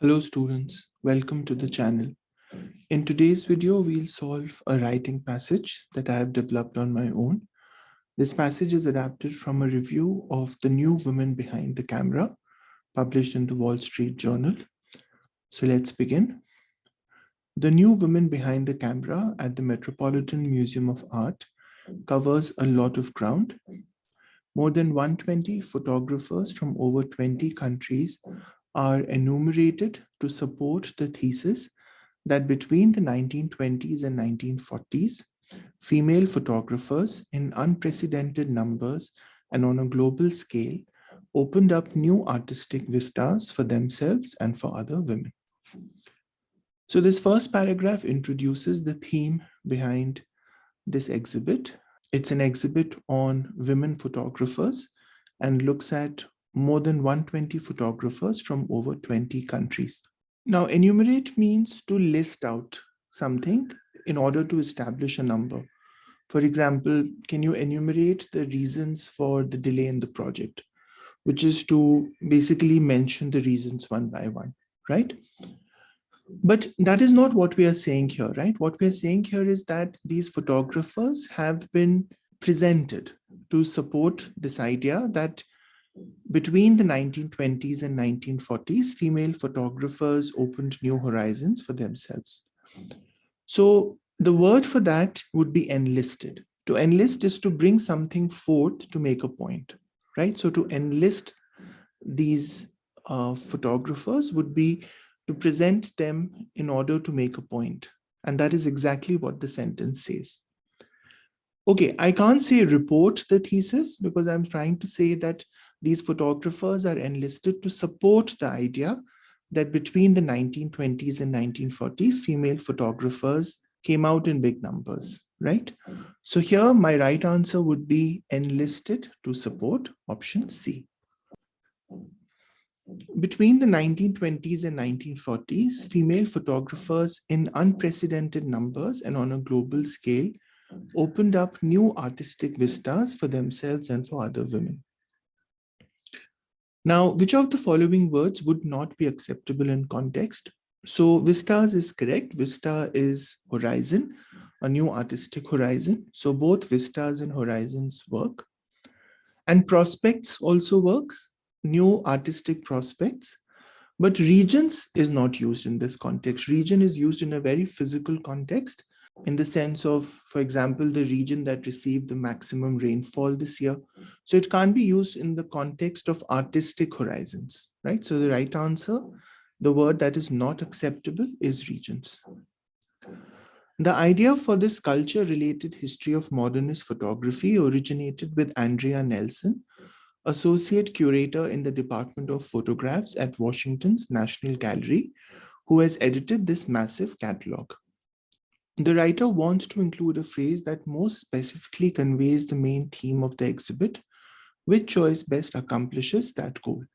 Hello students, welcome to the channel. In today's video, we'll solve a writing passage that I have developed on my own. This passage is adapted from a review of The New Women Behind the Camera, published in the Wall Street Journal. So let's begin. The New Women Behind the Camera at the Metropolitan Museum of Art covers a lot of ground. More than 120 photographers from over 20 countries are enumerated to support the thesis that between the 1920s and 1940s, female photographers in unprecedented numbers and on a global scale opened up new artistic vistas for themselves and for other women. So this first paragraph introduces the theme behind this exhibit. It's an exhibit on women photographers and looks at more than 120 photographers from over 20 countries. Now, enumerate means to list out something in order to establish a number. For example, can you enumerate the reasons for the delay in the project, which is to basically mention the reasons one by one, right? But that is not what we are saying here, right? What we are saying here is that these photographers have been presented to support this idea that between the 1920s and 1940s, female photographers opened new horizons for themselves. So the word for that would be enlisted. To enlist is to bring something forth to make a point, right? So to enlist these photographers would be to present them in order to make a point. And that is exactly what the sentence says. Okay, I can't say report the thesis because I'm trying to say that these photographers are enlisted to support the idea that between the 1920s and 1940s, female photographers came out in big numbers, right? So here my right answer would be enlisted to support option C. Between the 1920s and 1940s, female photographers in unprecedented numbers and on a global scale opened up new artistic vistas for themselves and for other women. Now, which of the following words would not be acceptable in context? So vistas is correct. Vista is horizon, a new artistic horizon. So both vistas and horizons work. And prospects also works, new artistic prospects. But regions is not used in this context. Region is used in a very physical context, in the sense of, for example, the region that received the maximum rainfall this year. So it can't be used in the context of artistic horizons, right? So the right answer, the word that is not acceptable is regions. The idea for this culture-related history of modernist photography originated with Andrea Nelson, associate curator in the Department of Photographs at Washington's National Gallery, who has edited this massive catalog. The writer wants to include a phrase that most specifically conveys the main theme of the exhibit. Which choice best accomplishes that goal?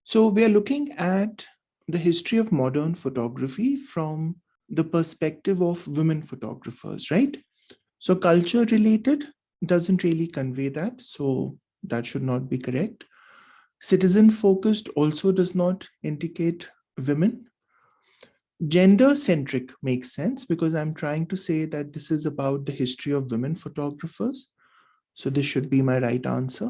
So we are looking at the history of modern photography from the perspective of women photographers, right? So culture related doesn't really convey that. So that should not be correct. Citizen focused also does not indicate women. Gender centric makes sense because I'm trying to say that this is about the history of women photographers. So this should be my right answer.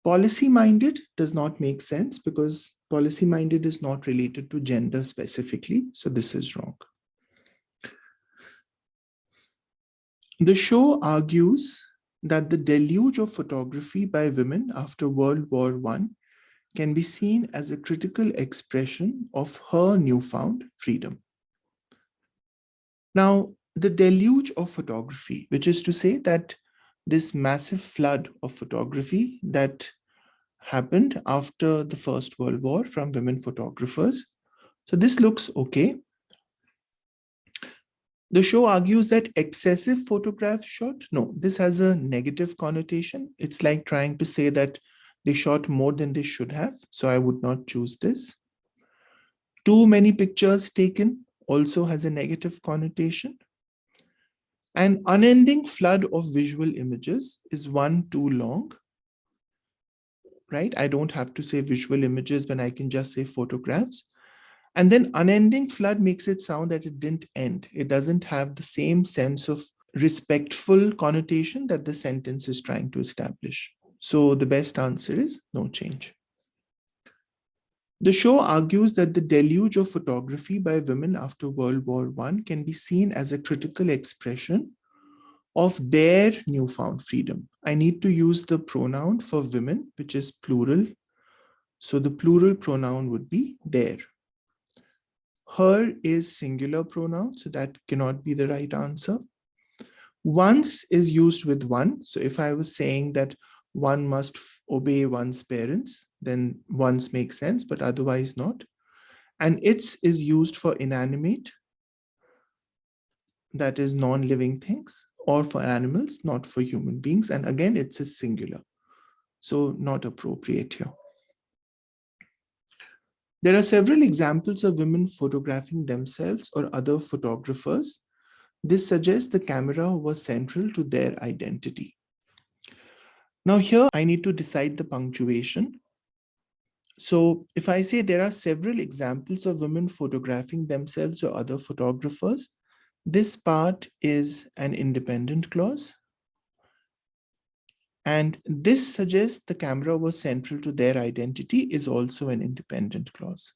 Policy minded does not make sense because policy minded is not related to gender specifically. So this is wrong. The show argues that the deluge of photography by women after World War I can be seen as a critical expression of her newfound freedom. Now, the deluge of photography, which is to say that this massive flood of photography that happened after the First World War from women photographers. So this looks okay. The show argues that excessive photographs shot. No, this has a negative connotation. It's like trying to say that they shot more than they should have. So I would not choose this. Too many pictures taken also has a negative connotation. An unending flood of visual images is one too long. right? I don't have to say visual images when I can just say photographs. And then unending flood makes it sound that it didn't end. It doesn't have the same sense of respectful connotation that the sentence is trying to establish. So the best answer is no change. The show argues that the deluge of photography by women after World War I can be seen as a critical expression of their newfound freedom. I need to use the pronoun for women, which is plural. So the plural pronoun would be their. Her is singular pronoun, so that cannot be the right answer. Once is used with one. So if I was saying that one must obey one's parents, then once makes sense, but otherwise not. And its is used for inanimate, that is non-living things, or for animals, not for human beings. And again, it's a singular. So not appropriate here. There are several examples of women photographing themselves or other photographers. This suggests the camera was central to their identity. Now here, I need to decide the punctuation. So if I say there are several examples of women photographing themselves or other photographers, this part is an independent clause. And this suggests the camera was central to their identity is also an independent clause.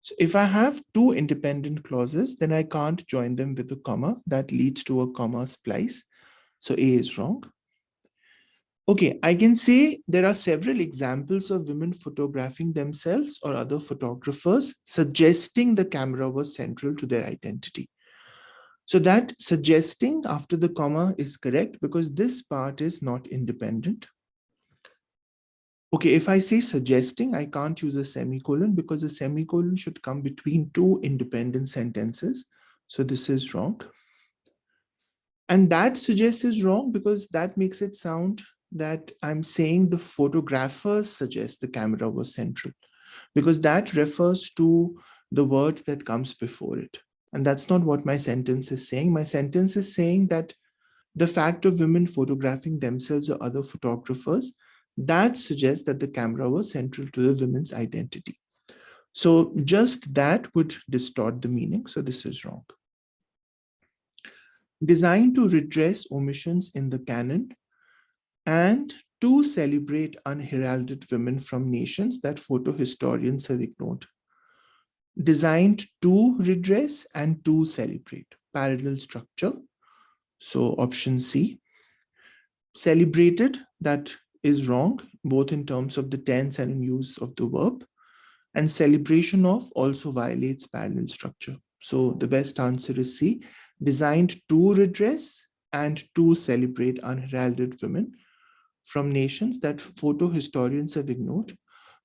So if I have two independent clauses, then I can't join them with a comma. That leads to a comma splice. So A is wrong. Okay, I can say there are several examples of women photographing themselves or other photographers, suggesting the camera was central to their identity. So that suggesting after the comma is correct because this part is not independent. Okay, if I say suggesting, I can't use a semicolon because a semicolon should come between two independent sentences. So this is wrong. And that suggests is wrong because that makes it sound that I'm saying the photographers suggest the camera was central, because that refers to the word that comes before it. And that's not what my sentence is saying. My sentence is saying that the fact of women photographing themselves or other photographers, that suggests that the camera was central to the women's identity. So just that would distort the meaning. So this is wrong. Designed to redress omissions in the canon and to celebrate unheralded women from nations that photo historians have ignored. Designed to redress and to celebrate. Parallel structure. So option C. Celebrated, that is wrong, both in terms of the tense and in use of the verb. And celebration of also violates parallel structure. So the best answer is C. Designed to redress and to celebrate unheralded women from nations that photo historians have ignored.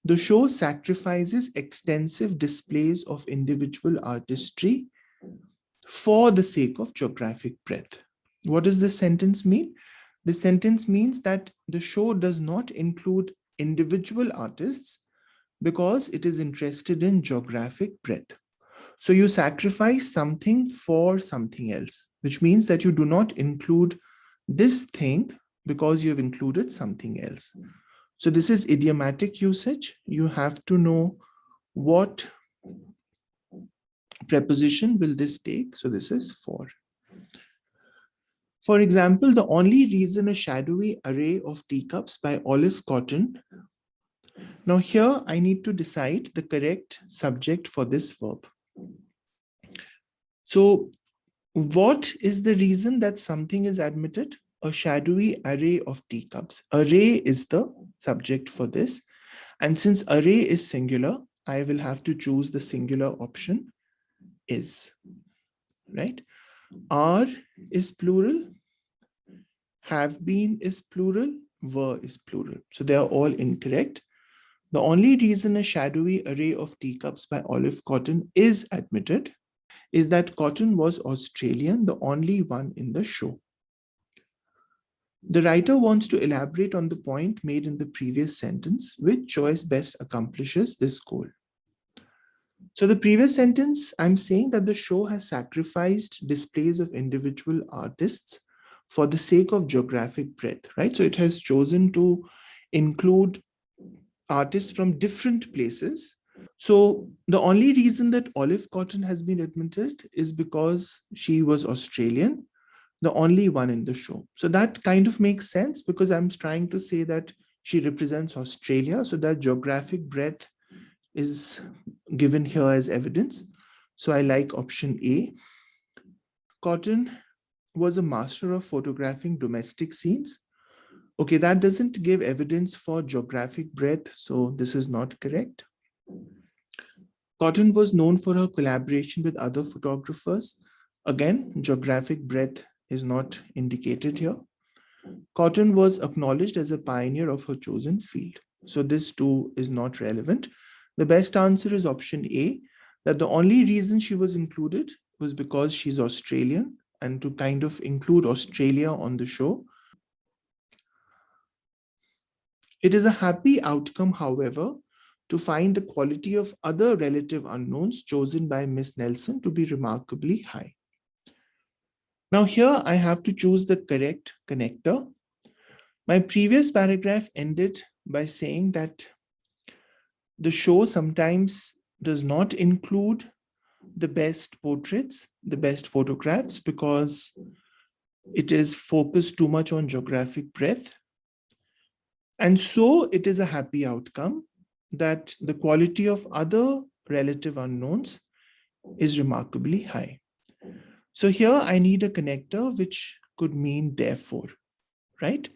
The show sacrifices extensive displays of individual artistry for the sake of geographic breadth. What does this sentence mean? The sentence means that the show does not include individual artists because it is interested in geographic breadth. So you sacrifice something for something else, which means that you do not include this thing because you have included something else. So this is idiomatic usage. You have to know what preposition will this take. So this is for. For example, the only reason a shadowy array of teacups by Olive Cotton. Now here I need to decide the correct subject for this verb. So what is the reason that something is admitted? A shadowy array of teacups. Array is the subject for this. And since array is singular, I will have to choose the singular option is, right? Are is plural. Have been is plural. Were is plural. So they are all incorrect. The only reason a shadowy array of teacups by Olive Cotton is admitted is that Cotton was Australian, the only one in the show. The writer wants to elaborate on the point made in the previous sentence. Which choice best accomplishes this goal? So the previous sentence, I'm saying that the show has sacrificed displays of individual artists for the sake of geographic breadth, right? So it has chosen to include artists from different places. So the only reason that Olive Cotton has been admitted is because she was Australian, the only one in the show. So that kind of makes sense because I'm trying to say that she represents Australia. So that geographic breadth is given here as evidence. So I like option A. Cotton was a master of photographing domestic scenes. Okay, that doesn't give evidence for geographic breadth, so this is not correct. Cotton was known for her collaboration with other photographers. Again, geographic breadth is not indicated here. Cotton was acknowledged as a pioneer of her chosen field. So this too is not relevant. The best answer is option A, that the only reason she was included was because she's Australian, and to kind of include Australia on the show. It is a happy outcome, however, to find the quality of other relative unknowns chosen by Miss Nelson to be remarkably high. Now here I have to choose the correct connector. My previous paragraph ended by saying that the show sometimes does not include the best portraits, the best photographs, because it is focused too much on geographic breadth. And so it is a happy outcome that the quality of other relative unknowns is remarkably high. So here I need a connector which could mean therefore, right?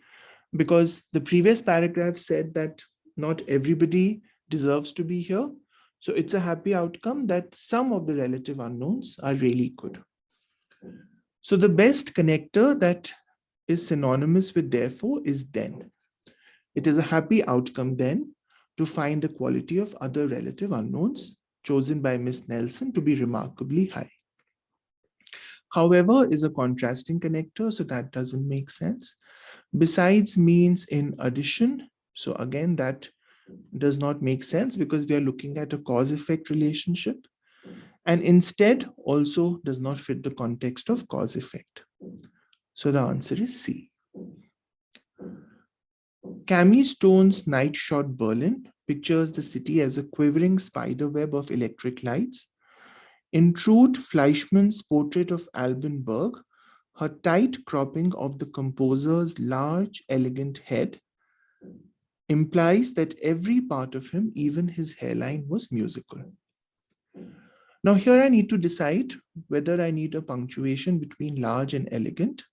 Because the previous paragraph said that not everybody deserves to be here. So it's a happy outcome that some of the relative unknowns are really good. So the best connector that is synonymous with therefore is then. It is a happy outcome then to find the quality of other relative unknowns chosen by Miss Nelson to be remarkably high. However is a contrasting connector, so that doesn't make sense. Besides means in addition. So again, that does not make sense because we are looking at a cause-effect relationship. And instead also does not fit the context of cause-effect. So the answer is C. Cami Stone's Night Shot Berlin pictures the city as a quivering spiderweb of electric lights. In Trude Fleischmann's portrait of Alban Berg, her tight cropping of the composer's large, elegant head implies that every part of him, even his hairline, was musical. Now here I need to decide whether I need a punctuation between large and elegant.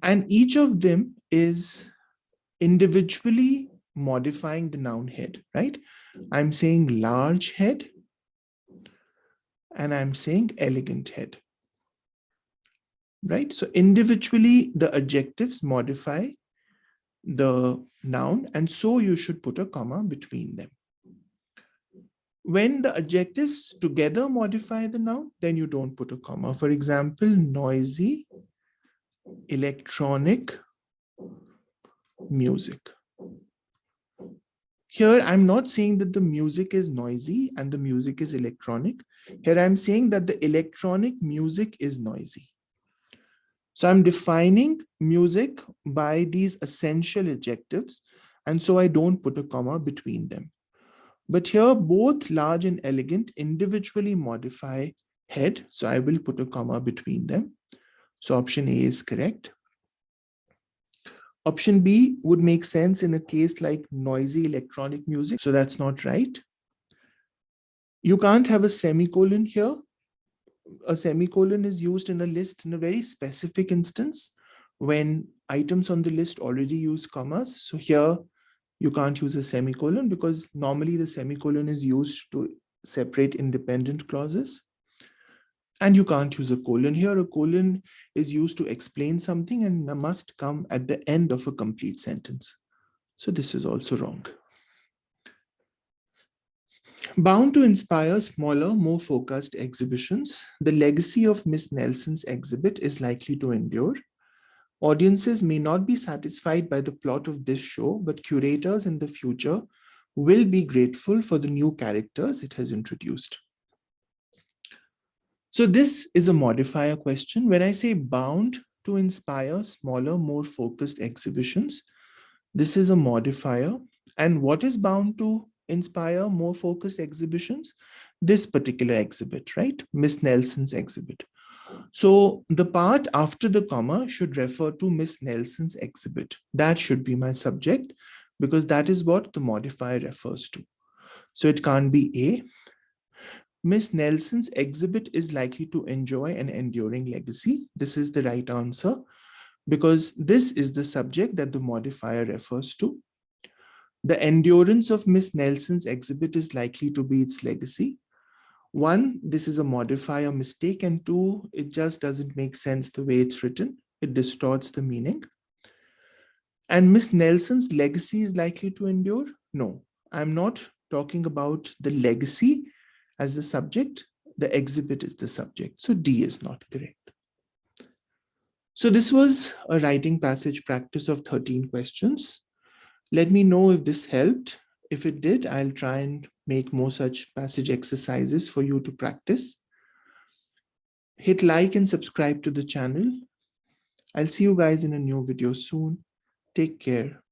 And each of them is individually modifying the noun head, right? I'm saying large head and I'm saying elegant head, right? So individually the adjectives modify the noun, and so you should put a comma between them. When the adjectives together modify the noun, then you don't put a comma. For example, noisy, electronic, music. Here, I'm not saying that the music is noisy and the music is electronic. Here, I'm saying that the electronic music is noisy. So I'm defining music by these essential adjectives, and so I don't put a comma between them. But here, both large and elegant individually modify head, so I will put a comma between them. So option A is correct. Option B would make sense in a case like noisy electronic music, so that's not right. You can't have a semicolon here. A semicolon is used in a list in a very specific instance when items on the list already use commas. So here you can't use a semicolon because normally the semicolon is used to separate independent clauses. And you can't use a colon here. A colon is used to explain something and must come at the end of a complete sentence. So this is also wrong. Bound to inspire smaller, more focused exhibitions, the legacy of Miss Nelson's exhibit is likely to endure. Audiences may not be satisfied by the plot of this show, but curators in the future will be grateful for the new characters it has introduced. So this is a modifier question. When I say bound to inspire smaller, more focused exhibitions, this is a modifier. And what is bound to inspire more focused exhibitions? This particular exhibit, right? Miss Nelson's exhibit. So the part after the comma should refer to Miss Nelson's exhibit. That should be my subject because that is what the modifier refers to. So it can't be A. Miss Nelson's exhibit is likely to enjoy an enduring legacy. This is the right answer because this is the subject that the modifier refers to. The endurance of Miss Nelson's exhibit is likely to be its legacy. One, this is a modifier mistake, and two, it just doesn't make sense the way it's written. It distorts the meaning. And Miss Nelson's legacy is likely to endure? No, I'm not talking about the legacy as the subject. The exhibit is the subject. So D is not correct. So this was a writing passage practice of 13 questions. Let me know if this helped. If it did, I'll try and make more such passage exercises for you to practice. Hit like and subscribe to the channel. I'll see you guys in a new video soon. Take care.